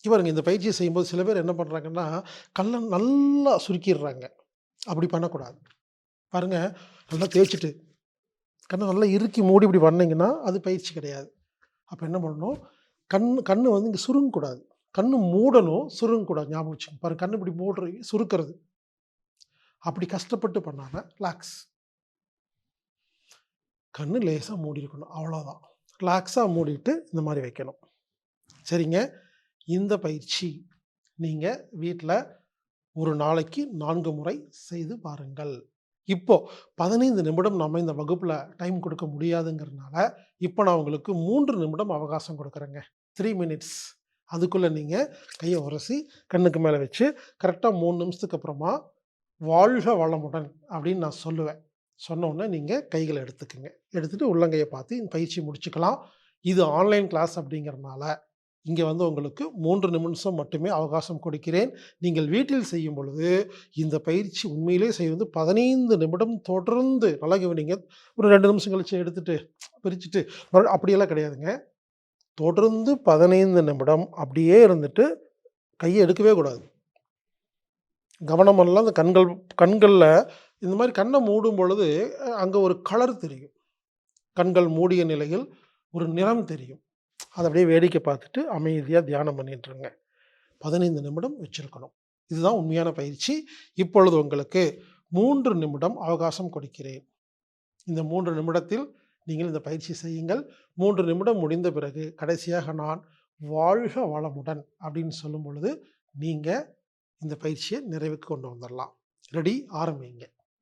பாருங்க இந்த பயிற்சியை செய்யும்போது சில பேர் என்ன பண்ணுறாங்கன்னா, கண்ண நல்லா சுருக்கிடுறாங்க. அப்படி பண்ணக்கூடாது. பாருங்க, நல்லா தேய்ச்சுட்டு, கண்ண நல்லா இறுக்கி மூடி இப்படி பண்ணீங்கன்னா, அது பயிற்சி கிடையாது. அப்ப என்ன பண்ணணும், கண்ணு வந்து இங்க சுருங்கக்கூடாது. கண்ணு மூடணும், சுருங்கக்கூடாது. ஞாபகம் வச்சுக்கங்க. பாருங்க கண்ணு இப்படி மூடுறது, சுருக்குறது. அப்படி கஷ்டப்பட்டு பண்ணாம ரிலாக்ஸ். கண்ணு லேசா மூடியிருக்கணும். அவ்வளோதான். ரிலாக்ஸா மூடிட்டு இந்த மாரி வைக்கணும். சரிங்க. இந்த பயிற்சி நீங்க வீட்ல ஒரு நாளைக்கு 4 முறை செய்து பாருங்கள். இப்போ 15 நிமிடம் நம்ம இந்த வகுப்புல டைம் கொடுக்க முடியாதுங்கிறனால, இப்ப நான் உங்களுக்கு 3 நிமிடம் அவகாசம் குடுக்குறேங்க. 3 மினிட்ஸ். அதுக்குள்ள நீங்க கைய உரசி, கண்ணுக்கு மேல வச்சு, கரெக்ட்டா 3 நிமிஷத்துக்கு அப்புறமா, "வாழ்க வளமுடன்" அப்படின்னு நான் சொல்லுவேன். சொன்ன உடனே நீங்க கைகள எடுத்துக்கங்க. எடுத்துட்டு உள்ளங்கைய பார்த்து இந்த பயிற்சிய முடிச்சுக்கலாம். இது ஆன்லைன் கிளாஸ் அப்படிங்கிறனால, இங்க வந்து உங்களுக்கு 3 நிமிஷம் மட்டுமே அவகாசம் கொடுக்கிறேன். நீங்கள் வீட்டில் செய்யும் பொழுது, இந்த பயிற்சி உண்மையிலேயே செய்வது 15 நிமிடம் தொடர்ந்து நல்லா கவனிங்க. ஒரு 2 நிமிஷம் கழிச்சு எடுத்துட்டு, பிரிச்சுட்டு அப்படியெல்லாம் கிடையாதுங்க. தொடர்ந்து 15 நிமிடம் அப்படியே இருந்துட்டு, கைய எடுக்கவே கூடாது. கவனமெல்லாம் அந்த கண்கள்ல இந்த மாரி கண்ண மூடும் பொழுது, அங்க ஒரு கலர் தெரியும். கண்கள் மூடிய நிலையில் ஒரு நிறம் தெரியும். அத அப்படியே வேடிக்கை பார்த்துட்டு அமைதியா தியானம் பண்ணிட்டுருங்க. 15 நிமிடம் வச்சிருக்கணும். இதுதான் உண்மையான பயிற்சி. இப்பொழுது உங்களுக்கு 3 நிமிடம் அவகாசம் கொடுக்கிறேன். இந்த 3 நிமிடத்தில் நீங்கள் இந்த பயிற்சி செய்யுங்கள். 3 நிமிடம் முடிந்த பிறகு கடைசியாக நான் "வாழ்க வளமுடன்" அப்படின்னு சொல்லும் பொழுது, நீங்க இந்த பயிற்சிய நிறைவுக்கு கொண்டு வந்துரலாம். ரெடி? ஆரம்பிங்க.